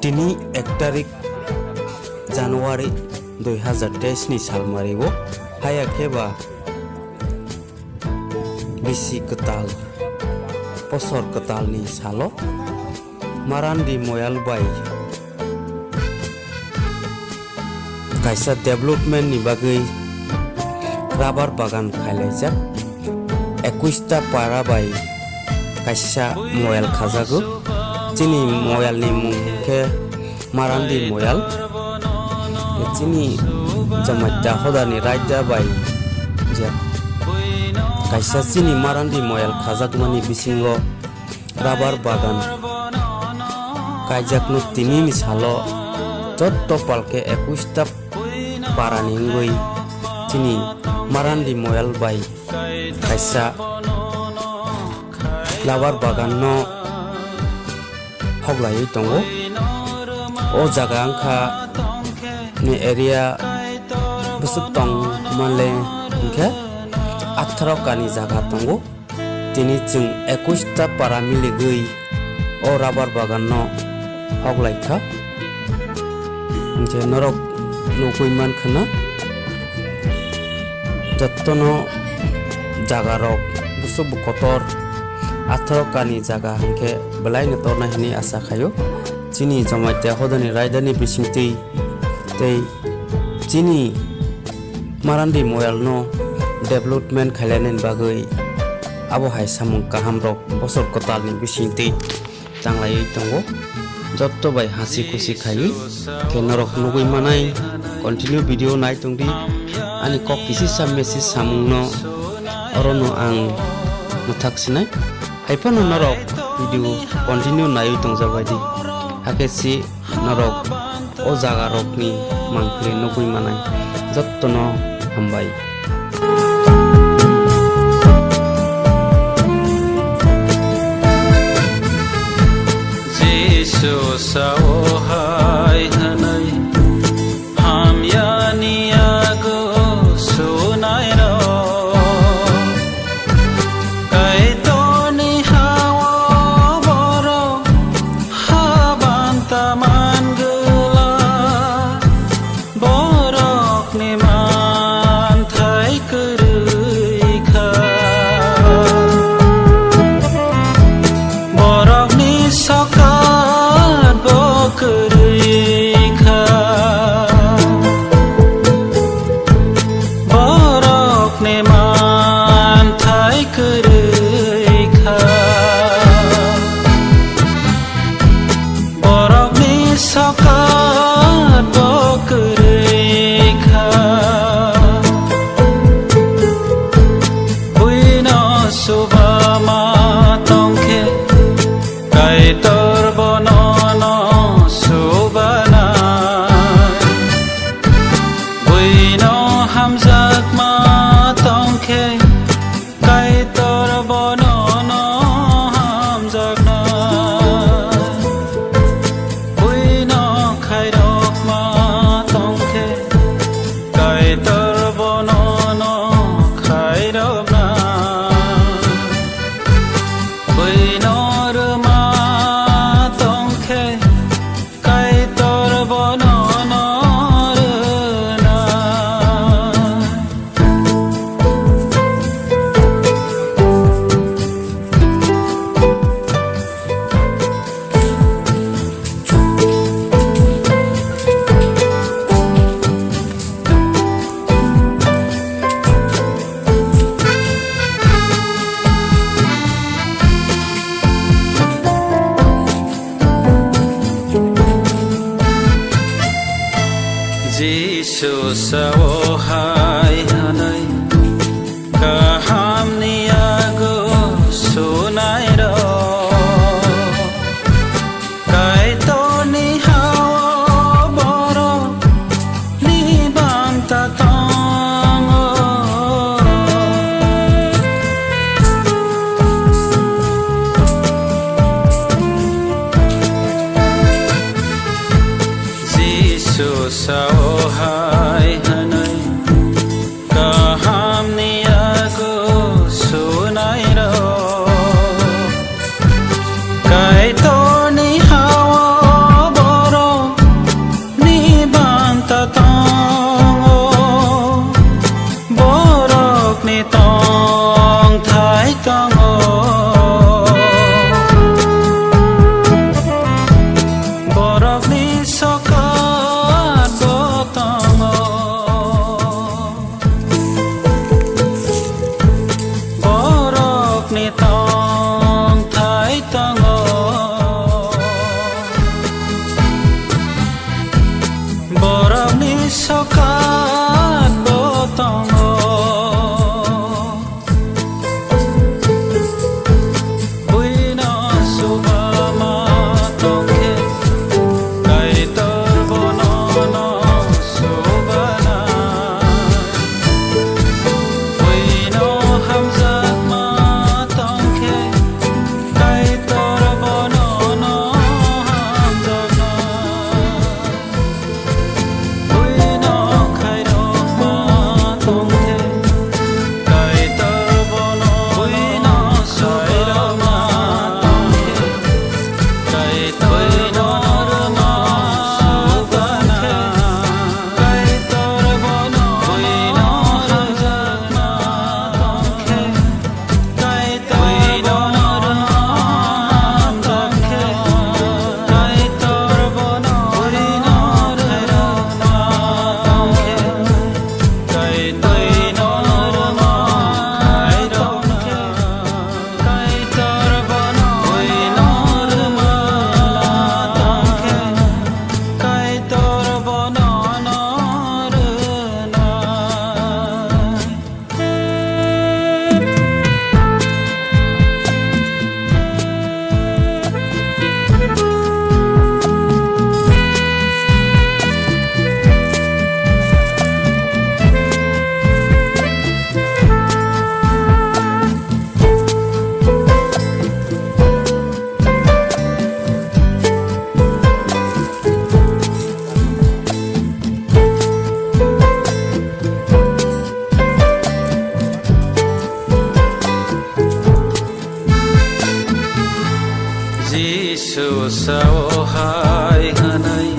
তিনি 1 তারিখ January 2023 ni salmariw hayakeba bisi ketal posor ketal ni salo marandi moyal bai kaisa development ni bagai rubber bagan khailajak 21 ta para bai kaisa moyal khajago chini moyal ni mungke marandi moyal chini jamajja hodani raja bai je kaisa chini marandi moyal khajakmani bisingo rubber bagan kaijakno tini ni salo jotto palke 21 ta paraningoi chini marandi moyal bai kaisa rubber bagan no hoglai tongo o jaga angkha ni area busuk tong male ingke 18 kani jaga tongo tini chung 21 ta para miligui o rubber bagan no hoglai kha je norok nokoi man khana jottono jaga rok busuk kotor 18 kani jaga hangke belai na torna hini asa khayo chini jamaitia hodani raidani bisingti tei chini marandi moyal no development khailanen bagai abo hai samung kaham rok bosor kotal ni bisingti tanglai tongo jotto bai hasi kusi khai kenorok nugui manai continue video nai tongdi ani kok kisi sam message samung no orono ang muthak sinai haipano norok video continue nai tongjabai di hakesi norok o jaga rok ni mangkle nugui manai jotto no hambai Jesus sawahai hanai ham yani ago sunai ro kai to ni hawa boro haban taman gula borok ni man thai kurui kha borok ni saka borok ne man thai kurui kha borok ni sakat bokurui kha buino subama tongkhe kai tor bonono subana buino hamzak ma tongkhe kai tor bonono hamzak na buino khairok ma tongkhe kai tor bonono khairok na buino rma tongkhe kai tor bonono rna Jesus sawahai hanai kaham ni ago sunai ro kai to ni hawa boro ni banta tongo Jesus sawahai hanai kaham ni ago sunai ro kai to ni hawa सकात बोतङ बुइन सुबामा तोखे काइतर बनन सुबाना बुइन हामजामा तोखे काइतर बनन हामजामा बुइन खाइरमा तोखे काइतर बन बुइन सुबामा तोखे काइतर बनरमा सुबाना काइतर बन बुइन हामजामा तोखे काइतर बनरमा तोखे काइतर बन बुइन खाइरमा तोखे काइतर नरमा खाइरमा काइतर बन बुइन रमा तोखे काइतर बन नरना जिसु सहाय होनाय